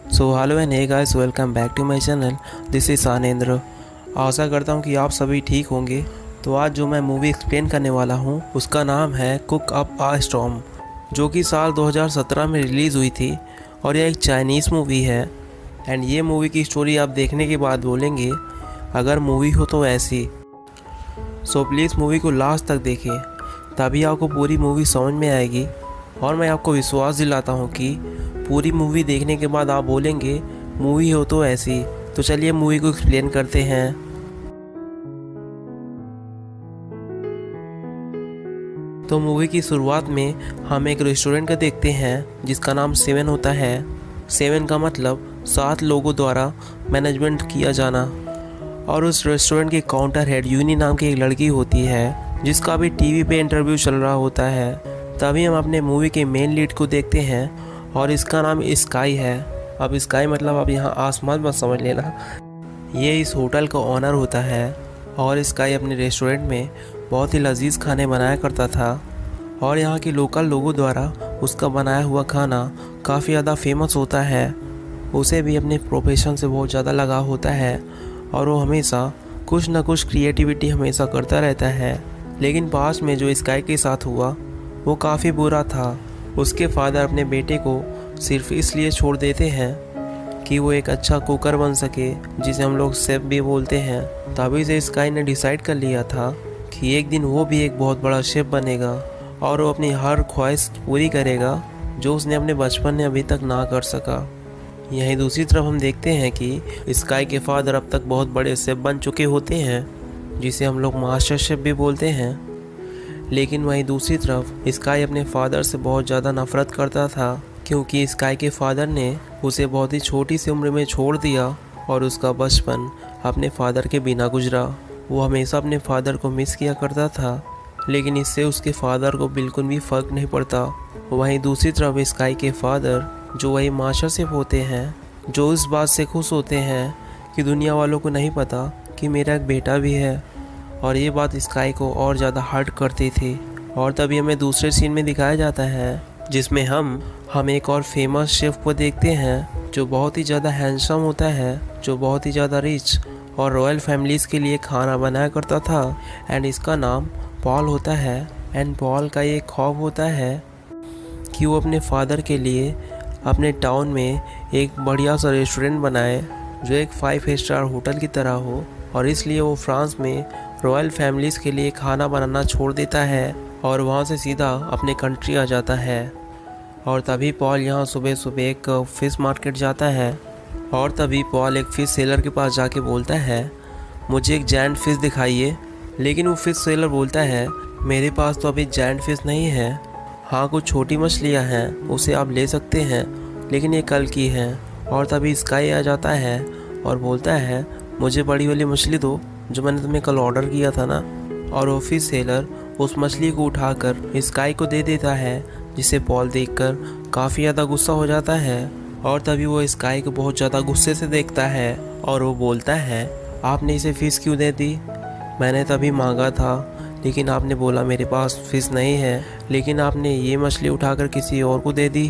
So hello and hey guys, welcome back to my channel. This is Anendra. आशा करता हूँ कि आप सभी ठीक होंगे। तो आज जो मैं मूवी एक्सप्लेन करने वाला हूँ उसका नाम है कुक अप आ स्टॉर्म, जो कि साल 2017 में रिलीज़ हुई थी और यह एक चाइनीज़ मूवी है। एंड ये मूवी की स्टोरी आप देखने के बाद बोलेंगे अगर मूवी हो तो ऐसी। सो प्लीज़ मूवी को लास्ट तक देखें, तभी आपको पूरी मूवी समझ में आएगी। और मैं आपको विश्वास दिलाता हूँ कि पूरी मूवी देखने के बाद आप बोलेंगे मूवी हो तो ऐसी। तो चलिए मूवी को एक्सप्लेन करते हैं। तो मूवी की शुरुआत में हम एक रेस्टोरेंट का देखते हैं जिसका नाम सेवन होता है। सेवन का मतलब 7 लोगों द्वारा मैनेजमेंट किया जाना। और उस रेस्टोरेंट के काउंटर हेड यूनी नाम की एक लड़की होती है जिसका भी टीवी पे इंटरव्यू चल रहा होता है। तभी हम अपने मूवी के मेन लीड को देखते हैं और इसका नाम स्काई है। अब स्काई मतलब आप यहाँ आसमान मत समझ लेना, ये इस होटल का ऑनर होता है। और स्काई अपने रेस्टोरेंट में बहुत ही लजीज खाने बनाया करता था और यहाँ के लोकल लोगों द्वारा उसका बनाया हुआ खाना काफ़ी ज़्यादा फेमस होता है। उसे भी अपने प्रोफेशन से बहुत ज़्यादा लगाव होता है और वो हमेशा कुछ ना कुछ क्रिएटिविटी हमेशा करता रहता है। लेकिन पास में जो स्काई के साथ हुआ वो काफ़ी बुरा था। उसके फादर अपने बेटे को सिर्फ इसलिए छोड़ देते हैं कि वो एक अच्छा कुकर बन सके, जिसे हम लोग शेफ भी बोलते हैं। तभी से स्काई ने डिसाइड कर लिया था कि एक दिन वो भी एक बहुत बड़ा शेफ बनेगा और वो अपनी हर ख्वाहिश पूरी करेगा जो उसने अपने बचपन में अभी तक ना कर सका। यहीं दूसरी तरफ हम देखते हैं कि स्काई के फादर अब तक बहुत बड़े शेफ बन चुके होते हैं, जिसे हम लोग मास्टर शेफ भी बोलते हैं। लेकिन वहीं दूसरी तरफ स्काई अपने फादर से बहुत ज़्यादा नफरत करता था, क्योंकि स्काई के फादर ने उसे बहुत ही छोटी सी उम्र में छोड़ दिया और उसका बचपन अपने फादर के बिना गुजरा। वो हमेशा अपने फादर को मिस किया करता था, लेकिन इससे उसके फादर को बिल्कुल भी फ़र्क नहीं पड़ता। वहीं दूसरी तरफ स्काई के फादर, जो वही मास्टर शेफ होते हैं, जो इस बात से खुश होते हैं कि दुनिया वालों को नहीं पता कि मेरा एक बेटा भी है। और ये बात स्काई को और ज़्यादा हर्ट करती थी। और तभी हमें दूसरे सीन में दिखाया जाता है जिसमें हम एक और फेमस शेफ को देखते हैं जो बहुत ही ज़्यादा हैंडसम होता है, जो बहुत ही ज़्यादा रिच और रॉयल फैमिलीज़ के लिए खाना बनाया करता था। एंड इसका नाम पॉल होता है। एंड पॉल का ये ख्वाब होता है कि वो अपने फादर के लिए अपने टाउन में एक बढ़िया सा रेस्टोरेंट बनाए जो एक 5 स्टार होटल की तरह हो। और इसलिए वो फ्रांस में रॉयल फैमिलीज़ के लिए खाना बनाना छोड़ देता है और वहाँ से सीधा अपने कंट्री आ जाता है। और तभी पॉल यहाँ सुबह सुबह एक फ़िश मार्केट जाता है और तभी पॉल एक फ़िश सेलर के पास जाके बोलता है मुझे एक जायंट फ़िश दिखाइए। लेकिन वो फ़िश सेलर बोलता है मेरे पास तो अभी जायंट फ़िश नहीं है, हाँ कुछ छोटी मछलियाँ हैं उसे आप ले सकते हैं, लेकिन ये कल की है। और तभी स्काई आ जाता है और बोलता है मुझे बड़ी वाली मछली दो जो मैंने तुम्हें कल ऑर्डर किया था ना। और वो फिश सेलर उस मछली को उठाकर स्काई को दे देता है, जिसे पॉल देखकर काफ़ी ज़्यादा गुस्सा हो जाता है। और तभी वो स्काई को बहुत ज़्यादा गुस्से से देखता है और वो बोलता है आपने इसे फ़िश क्यों दे दी? मैंने तभी मांगा था लेकिन आपने बोला मेरे पास फ़िश नहीं है, लेकिन आपने ये मछली उठाकर किसी और को दे दी।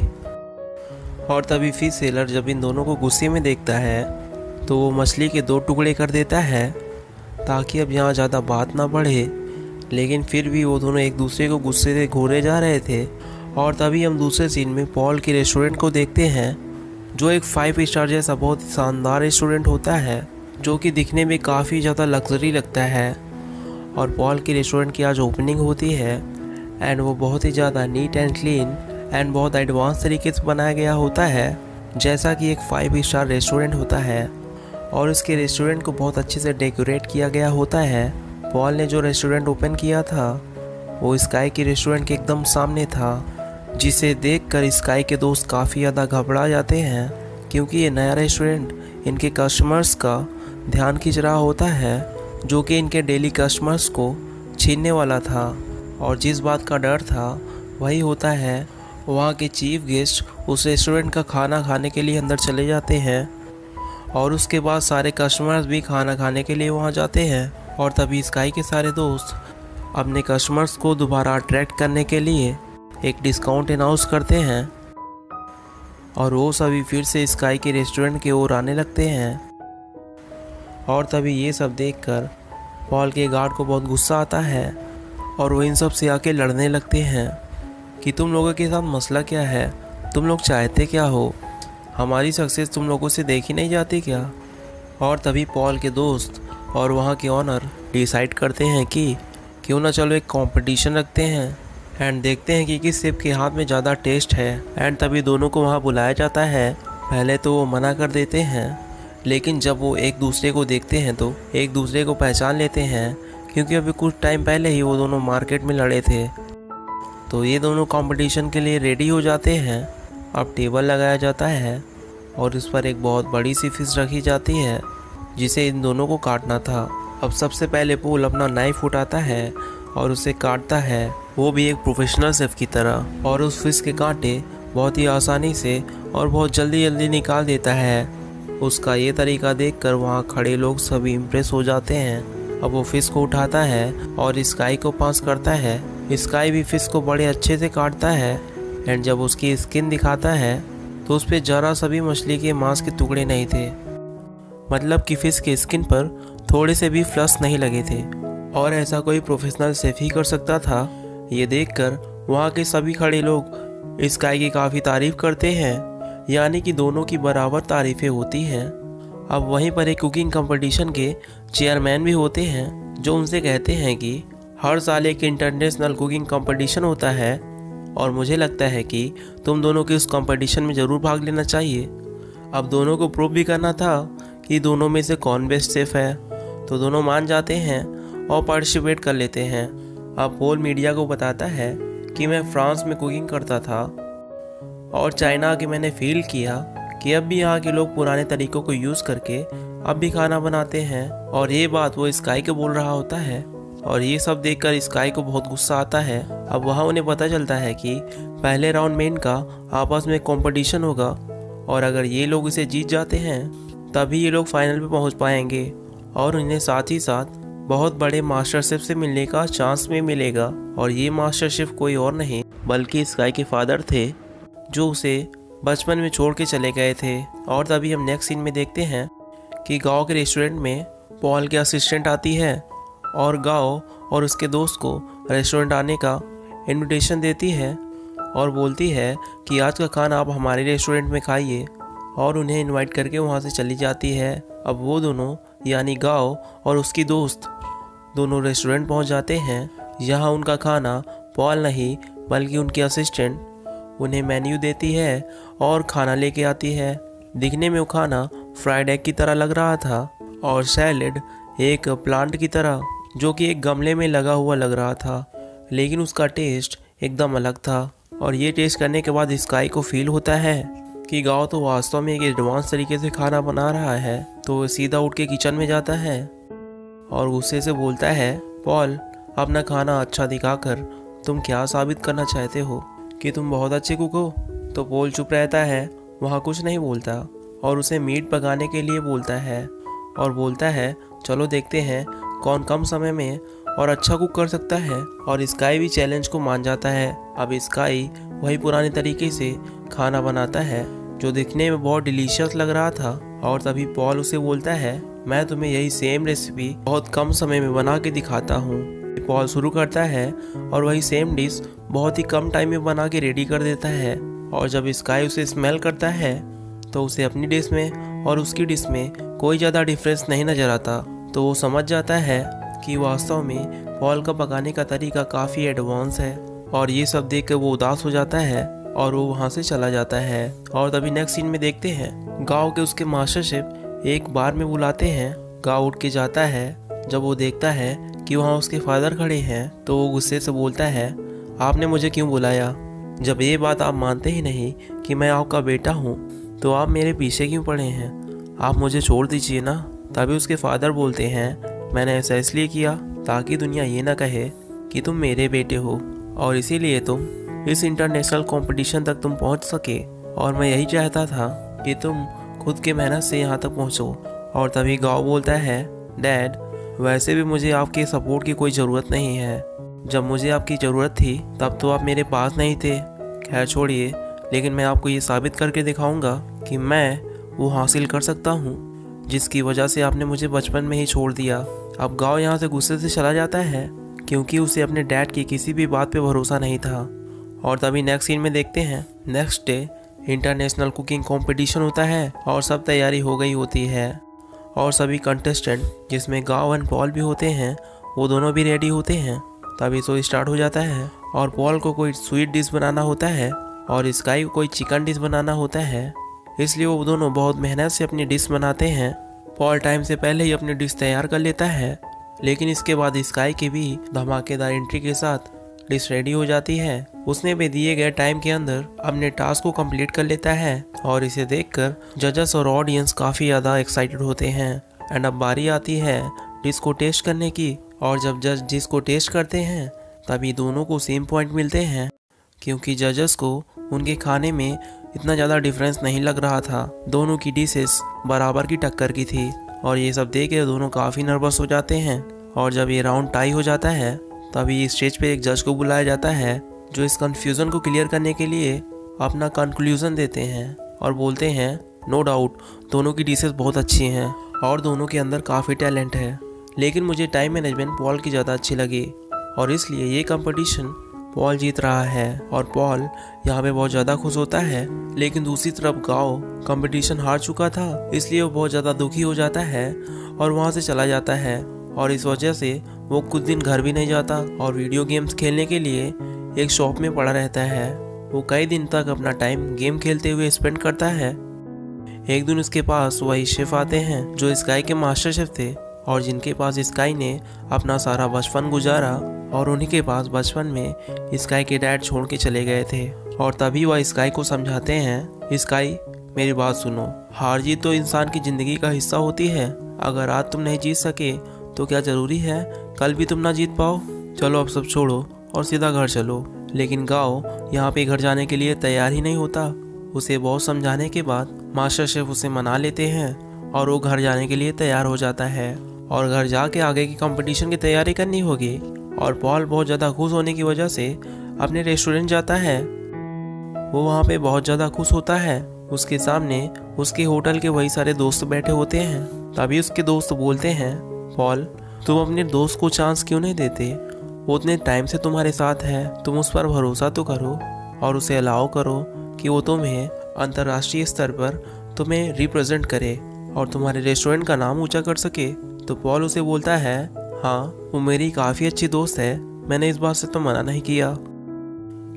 और तभी फिश सेलर जब इन दोनों को गुस्से में देखता है तो वो मछली के 2 टुकड़े कर देता है ताकि अब यहाँ ज़्यादा बात ना बढ़े। लेकिन फिर भी वो दोनों एक दूसरे को गुस्से से घूरे जा रहे थे। और तभी हम दूसरे सीन में पॉल के रेस्टोरेंट को देखते हैं, जो एक 5 स्टार जैसा बहुत ही शानदार रेस्टोरेंट होता है, जो कि दिखने में काफ़ी ज़्यादा लग्जरी लगता है। और पॉल के रेस्टोरेंट की आज ओपनिंग होती है एंड वो बहुत ही ज़्यादा नीट एंड क्लीन एंड बहुत एडवांस तरीके से बनाया गया होता है, जैसा कि एक 5 स्टार रेस्टोरेंट होता है। और इसके रेस्टोरेंट को बहुत अच्छे से डेकोरेट किया गया होता है। पॉल ने जो रेस्टोरेंट ओपन किया था वो स्काई के रेस्टोरेंट के एकदम सामने था, जिसे देखकर स्काई के दोस्त काफ़ी ज़्यादा घबरा जाते हैं, क्योंकि ये नया रेस्टोरेंट इनके कस्टमर्स का ध्यान खींच रहा होता है, जो कि इनके डेली कस्टमर्स को छीनने वाला था। और जिस बात का डर था वही होता है, वहाँ के चीफ गेस्ट उस रेस्टोरेंट का खाना खाने के लिए अंदर चले जाते हैं और उसके बाद सारे कस्टमर्स भी खाना खाने के लिए वहाँ जाते हैं। और तभी स्काई के सारे दोस्त अपने कस्टमर्स को दोबारा अट्रैक्ट करने के लिए एक डिस्काउंट अनाउंस करते हैं और वो सभी फिर से स्काई के रेस्टोरेंट की ओर आने लगते हैं। और तभी ये सब देखकर पॉल के गार्ड को बहुत गुस्सा आता है और वो इन सब से आके लड़ने लगते हैं कि तुम लोगों के साथ मसला क्या है, तुम लोग चाहते क्या हो, हमारी सक्सेस तुम लोगों से देखी नहीं जाती क्या। और तभी पॉल के दोस्त और वहाँ के ऑनर डिसाइड करते हैं कि क्यों ना चलो एक कंपटीशन रखते हैं एंड देखते हैं कि किस शेफ के हाथ में ज़्यादा टेस्ट है। एंड तभी दोनों को वहाँ बुलाया जाता है। पहले तो वो मना कर देते हैं, लेकिन जब वो एक दूसरे को देखते हैं तो एक दूसरे को पहचान लेते हैं, क्योंकि अभी कुछ टाइम पहले ही वो दोनों मार्केट में लड़े थे। तो ये दोनों कंपटीशन के लिए रेडी हो जाते हैं। अब टेबल लगाया जाता है और उस पर एक बहुत बड़ी सी फिश रखी जाती है जिसे इन दोनों को काटना था। अब सबसे पहले पोल अपना नाइफ उठाता है और उसे काटता है, वो भी एक प्रोफेशनल शेफ की तरह, और उस फिश के कांटे बहुत ही आसानी से और बहुत जल्दी जल्दी निकाल देता है। उसका ये तरीका देखकर वहाँ खड़े लोग सभी इम्प्रेस हो जाते हैं। अब वो फिश को उठाता है और स्काई को पास करता है। स्काई भी फिश को बड़े अच्छे से काटता है एंड जब उसकी स्किन दिखाता है तो उस पर जरा सा भी मछली के मांस के टुकड़े नहीं थे, मतलब कि फिश के स्किन पर थोड़े से भी फ्लस नहीं लगे थे। और ऐसा कोई प्रोफेशनल शेफ ही कर सकता था। ये देखकर वहाँ के सभी खड़े लोग स्काई की काफ़ी तारीफ करते हैं, यानी कि दोनों की बराबर तारीफें होती हैं। अब वहीं पर एक कुकिंग कंपटीशन के चेयरमैन भी होते हैं जो उनसे कहते हैं कि हर साल एक इंटरनेशनल कुकिंग कंपटीशन होता है और मुझे लगता है कि तुम दोनों के उस कंपटीशन में ज़रूर भाग लेना चाहिए। अब दोनों को प्रूव भी करना था कि दोनों में से कौन बेस्ट शेफ है, तो दोनों मान जाते हैं और पार्टिसिपेट कर लेते हैं। अब पोल मीडिया को बताता है कि मैं फ्रांस में कुकिंग करता था और चाइना के मैंने फील किया कि अब भी यहाँ के लोग पुराने तरीक़ों को यूज़ करके अब भी खाना बनाते हैं। और ये बात वो स्काई को बोल रहा होता है और ये सब देखकर स्काई को बहुत गुस्सा आता है। अब वहाँ उन्हें पता चलता है कि पहले राउंड में इनका आपस में कंपटीशन होगा और अगर ये लोग इसे जीत जाते हैं तभी ये लोग फाइनल पे पहुँच पाएंगे और इन्हें साथ ही साथ बहुत बड़े मास्टर शेफ से मिलने का चांस भी मिलेगा। और ये मास्टर शेफ कोई और नहीं बल्कि स्काई के फादर थे जो उसे बचपन में छोड़ के चले गए थे। और तभी हम नेक्स्ट सीन में देखते हैं कि गांव के रेस्टोरेंट में पॉल के असिस्टेंट आती है और गांव और उसके दोस्त को रेस्टोरेंट आने का इनविटेशन देती है और बोलती है कि आज का खाना आप हमारे रेस्टोरेंट में खाइए, और उन्हें इनवाइट करके वहां से चली जाती है। अब वो दोनों यानी गांव और उसकी दोस्त दोनों रेस्टोरेंट पहुंच जाते हैं। यहाँ उनका खाना पॉल नहीं बल्कि उनकी असिस्टेंट उन्हें मेन्यू देती है और खाना लेके आती है। दिखने में वो खाना फ्राइड एग की तरह लग रहा था और सैलेड एक प्लांट की तरह जो कि एक गमले में लगा हुआ लग रहा था, लेकिन उसका टेस्ट एकदम अलग था। और ये टेस्ट करने के बाद स्काई को फील होता है कि गांव तो वास्तव में एक एडवांस तरीके से खाना बना रहा है। तो वो सीधा उठ के किचन में जाता है और गुस्से से बोलता है, पॉल अपना खाना अच्छा दिखाकर तुम क्या साबित करना चाहते हो कि तुम बहुत अच्छे कुक हो। तो पॉल चुप रहता है, वहाँ कुछ नहीं बोलता और उसे मीट पकाने के लिए बोलता है और बोलता है चलो देखते हैं कौन कम समय में और अच्छा कुक कर सकता है। और स्काई भी चैलेंज को मान जाता है। अब स्काई वही पुराने तरीके से खाना बनाता है जो दिखने में बहुत डिलीशियस लग रहा था। और तभी पॉल उसे बोलता है, मैं तुम्हें यही सेम रेसिपी बहुत कम समय में बना के दिखाता हूँ। पॉल शुरू करता है और वही सेम डिश बहुत ही कम टाइम में बना के रेडी कर देता है। और जब स्काई उसे स्मेल करता है तो उसे अपनी डिश में और उसकी डिश में कोई ज़्यादा डिफरेंस नहीं नज़र आता। तो वो समझ जाता है कि वास्तव में पॉल का पकाने का तरीका काफ़ी एडवांस है। और ये सब देख कर वो उदास हो जाता है और वो वहाँ से चला जाता है। और तभी नेक्स्ट सीन में देखते हैं गांव के उसके मास्टर शेफ एक बार में बुलाते हैं। गांव उठ के जाता है। जब वो देखता है कि वहाँ उसके फादर खड़े हैं तो वो गुस्से से बोलता है, आपने मुझे क्यों बुलाया? जब ये बात आप मानते ही नहीं कि मैं आपका बेटा हूँ तो आप मेरे पीछे क्यों पड़े हैं? आप मुझे छोड़ दीजिए ना। तभी उसके फादर बोलते हैं, मैंने ऐसा इसलिए किया ताकि दुनिया ये ना कहे कि तुम मेरे बेटे हो और इसीलिए तुम इस इंटरनेशनल कंपटीशन तक तुम पहुंच सके। और मैं यही चाहता था कि तुम खुद के मेहनत से यहाँ तक पहुँचो। और तभी गांव बोलता है, डैड वैसे भी मुझे आपके सपोर्ट की कोई ज़रूरत नहीं है। जब मुझे आपकी ज़रूरत थी तब तो आप मेरे पास नहीं थे। खैर छोड़िए, लेकिन मैं आपको ये साबित करके दिखाऊंगा कि मैं वो हासिल कर सकता हूँ जिसकी वजह से आपने मुझे बचपन में ही छोड़ दिया। अब गाओ यहाँ से गुस्से से चला जाता है क्योंकि उसे अपने डैड की किसी भी बात पे भरोसा नहीं था। और तभी नेक्स्ट सीन में देखते हैं, next day international cooking competition होता है और सब तैयारी हो गई होती है और सभी कंटेस्टेंट जिसमें गाओ एंड पॉल भी होते हैं वो दोनों भी रेडी होते हैं। तभी शो स्टार्ट हो जाता है और पॉल को कोई स्वीट डिश बनाना होता है और स्काई को कोई चिकन डिश बनाना होता है, इसलिए वो दोनों बहुत मेहनत से अपनी डिश बनाते हैं। पॉल टाइम से पहले ही अपनी डिश तैयार कर लेता है, लेकिन इसके बाद स्काई की भी धमाकेदार एंट्री के साथ डिश रेडी हो जाती है। उसने भी दिए गए टाइम के अंदर अपने टास्क को कंप्लीट कर लेता है और इसे देखकर जजेस और ऑडियंस काफ़ी ज़्यादा एक्साइटेड होते हैं। एंड अब बारी आती है डिश को टेस्ट करने की और जब जज डिश को टेस्ट करते हैं तभी दोनों को सेम पॉइंट मिलते हैं क्योंकि जजेस को उनके खाने में इतना ज़्यादा डिफरेंस नहीं लग रहा था। दोनों की डिशेस बराबर की टक्कर की थी और ये सब देख के दोनों काफ़ी नर्वस हो जाते हैं। और जब ये राउंड टाई हो जाता है तभी स्टेज पे एक जज को बुलाया जाता है जो इस कंफ्यूजन को क्लियर करने के लिए अपना कंक्लूजन देते हैं और बोलते हैं, नो डाउट दोनों की डिशेस बहुत अच्छी हैं और दोनों के अंदर काफ़ी टैलेंट है, लेकिन मुझे टाइम मैनेजमेंट पॉल की ज़्यादा अच्छी लगी और इसलिए ये कंपटीशन पॉल जीत रहा है। और पॉल यहाँ पे बहुत ज़्यादा खुश होता है, लेकिन दूसरी तरफ गाओ कंपटीशन हार चुका था इसलिए वो बहुत ज़्यादा दुखी हो जाता है और वहाँ से चला जाता है और इस वजह से वो कुछ दिन घर भी नहीं जाता और वीडियो गेम्स खेलने के लिए एक शॉप में पड़ा रहता है। वो कई दिन तक अपना टाइम गेम खेलते हुए स्पेंड करता है। एक दिन उसके पास वही शेफ आते हैं जो स्काई के मास्टर शेफ थे और जिनके पास स्काई ने अपना सारा बचपन गुजारा और उन्हीं के पास बचपन में स्काई के डैड छोड़ के चले गए थे। और तभी वह स्काई को समझाते हैं, स्काई मेरी बात सुनो, हार जीत तो इंसान की ज़िंदगी का हिस्सा होती है। अगर आज तुम नहीं जीत सके तो क्या ज़रूरी है कल भी तुम ना जीत पाओ। चलो अब सब छोड़ो और सीधा घर चलो। लेकिन गाओ यहाँ पे घर जाने के लिए तैयार ही नहीं होता। उसे बहुत समझाने के बाद मास्टर शेफ उसे मना लेते हैं और वो घर जाने के लिए तैयार हो जाता है और घर जाके आगे की कंपटीशन की तैयारी करनी होगी। और पॉल बहुत ज़्यादा खुश होने की वजह से अपने रेस्टोरेंट जाता है। वो वहाँ पे बहुत ज़्यादा खुश होता है। उसके सामने उसके होटल के वही सारे दोस्त बैठे होते हैं। तभी उसके दोस्त बोलते हैं, पॉल तुम अपने दोस्त को चांस क्यों नहीं देते, वो उतने टाइम से तुम्हारे साथ है, तुम उस पर भरोसा तो करो और उसे अलाउ करो कि वो तुम्हें अंतर्राष्ट्रीय स्तर पर तुम्हें रिप्रेजेंट करे और तुम्हारे रेस्टोरेंट का नाम ऊंचा कर सके। तो पॉल उसे बोलता है, हाँ वो मेरी काफ़ी अच्छी दोस्त है, मैंने इस बात से तो मना नहीं किया,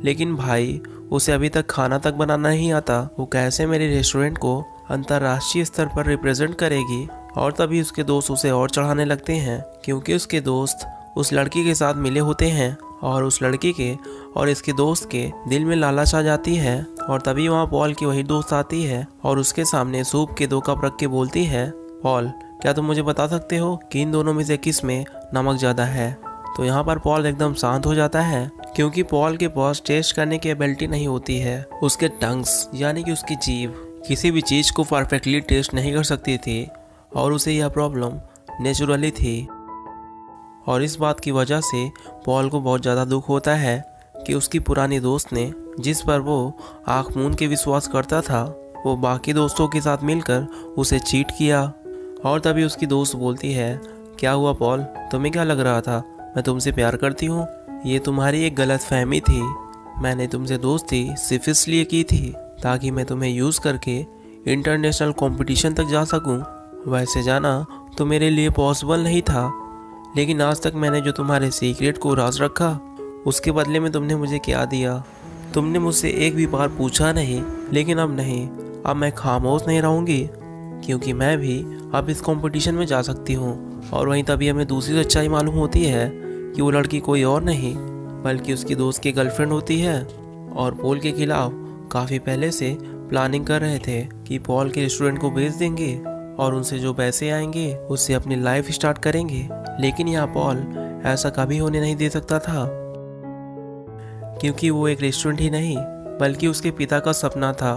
लेकिन भाई उसे अभी तक खाना तक बनाना नहीं आता, वो कैसे मेरे रेस्टोरेंट को अंतर्राष्ट्रीय स्तर पर रिप्रेजेंट करेगी। और तभी उसके दोस्त उसे और चढ़ाने लगते हैं क्योंकि उसके दोस्त उस लड़की के साथ मिले होते हैं और उस लड़की के और इसके दोस्त के दिल में लालच आ जाती है। और तभी वहाँ पॉल की वही दोस्त आती है और उसके सामने सूप के 2 कप रख के बोलती है, पॉल क्या तुम मुझे बता सकते हो कि इन दोनों में से किस में नमक ज़्यादा है। तो यहाँ पर पॉल एकदम शांत हो जाता है क्योंकि पॉल के पास टेस्ट करने की एबिलिटी नहीं होती है। उसके टंग्स यानी कि उसकी जीभ किसी भी चीज़ को परफेक्टली टेस्ट नहीं कर सकती थी और उसे यह प्रॉब्लम नेचुरली थी। और इस बात की वजह से पॉल को बहुत ज़्यादा दुख होता है कि उसकी पुरानी दोस्त ने जिस पर वो आँख मूंद के विश्वास करता था वो बाकी दोस्तों के साथ मिलकर उसे चीट किया। और तभी उसकी दोस्त बोलती है, क्या हुआ पॉल, तुम्हें क्या लग रहा था मैं तुमसे प्यार करती हूँ? ये तुम्हारी एक गलत फहमी थी। मैंने तुमसे दोस्ती सिर्फ इसलिए की थी ताकि मैं तुम्हें यूज़ करके इंटरनेशनल कंपटीशन तक जा सकूं। वैसे जाना तो मेरे लिए पॉसिबल नहीं था, लेकिन आज तक मैंने जो तुम्हारे सीक्रेट को राज रखा उसके बदले में तुमने मुझे क्या दिया? तुमने मुझसे एक भी बार पूछा नहीं, लेकिन अब नहीं, अब मैं खामोश नहीं रहूँगी क्योंकि मैं भी अब इस कंपटीशन में जा सकती हूँ। और वहीं तभी हमें दूसरी सच्चाई मालूम होती है कि वो लड़की कोई और नहीं बल्कि उसकी दोस्त की गर्लफ्रेंड होती है और पॉल के खिलाफ काफ़ी पहले से प्लानिंग कर रहे थे कि पॉल के रेस्टोरेंट को बेच देंगे और उनसे जो पैसे आएंगे उससे अपनी लाइफ स्टार्ट करेंगे। लेकिन यहाँ पॉल ऐसा कभी होने नहीं दे सकता था क्योंकि वो एक रेस्टोरेंट ही नहीं बल्कि उसके पिता का सपना था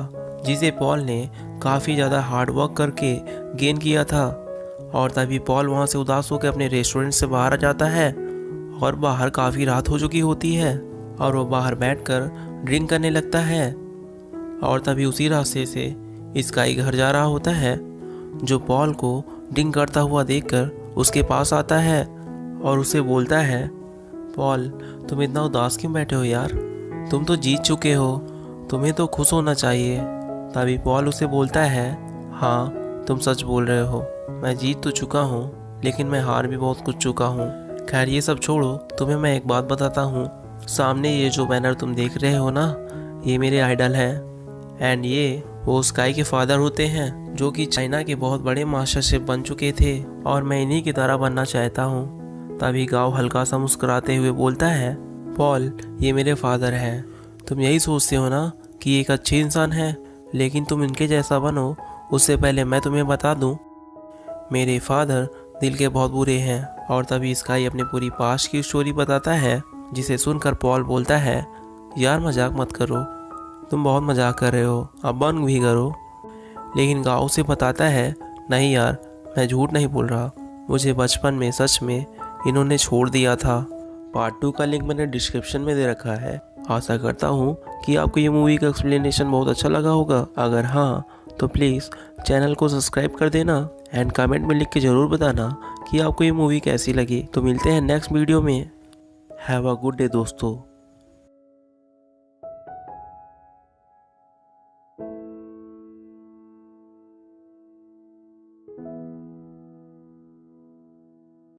जिसे पॉल ने काफ़ी ज़्यादा हार्ड वर्क करके गेन किया था। और तभी पॉल वहाँ से उदास होकर अपने रेस्टोरेंट से बाहर आ जाता है और बाहर काफ़ी रात हो चुकी होती है और वो बाहर बैठकर ड्रिंक करने लगता है। और तभी उसी रास्ते से स्काई घर जा रहा होता है, जो पॉल को ड्रिंक करता हुआ देखकर उसके पास आता है और उसे बोलता है, पॉल तुम इतना उदास क्यों बैठे हो यार, तुम तो जीत चुके हो, तुम्हें तो खुश होना चाहिए। तभी पॉल उसे बोलता है, हाँ तुम सच बोल रहे हो, मैं जीत तो चुका हूँ लेकिन मैं हार भी बहुत कुछ चुका हूँ। खैर ये सब छोड़ो, तुम्हें मैं एक बात बताता हूँ। सामने ये जो बैनर तुम देख रहे हो ना, ये मेरे आइडल हैं एंड ये वो स्काई के फादर होते हैं, जो कि चाइना के बहुत बड़े मास्टर शेफ बन चुके थे और मैं इन्हीं की तरह बनना चाहता हूँ। तभी गाव हल्का सा मुस्कुराते हुए बोलता है, पॉल ये मेरे फादर हैं, तुम यही सोचते हो ना कि एक अच्छे इंसान है, लेकिन तुम इनके जैसा बनो उससे पहले मैं तुम्हें बता दूं, मेरे फादर दिल के बहुत बुरे हैं। और तभी स्काई अपनी पूरी पास्ट की स्टोरी बताता है, जिसे सुनकर पॉल बोलता है, यार मजाक मत करो, तुम बहुत मजाक कर रहे हो, अब बंद भी करो। लेकिन गाँव से बताता है, नहीं यार मैं झूठ नहीं बोल रहा, मुझे बचपन में सच में इन्होंने छोड़ दिया था। पार्ट 2 का लिंक मैंने डिस्क्रिप्शन में दे रखा है। आशा करता हूँ कि आपको ये मूवी का एक्सप्लेनेशन बहुत अच्छा लगा होगा। अगर हाँ तो प्लीज़ चैनल को सब्सक्राइब कर देना एंड कमेंट में लिख के ज़रूर बताना कि आपको ये मूवी कैसी लगी। तो मिलते हैं नेक्स्ट वीडियो में। हैव अ गुड डे दोस्तों।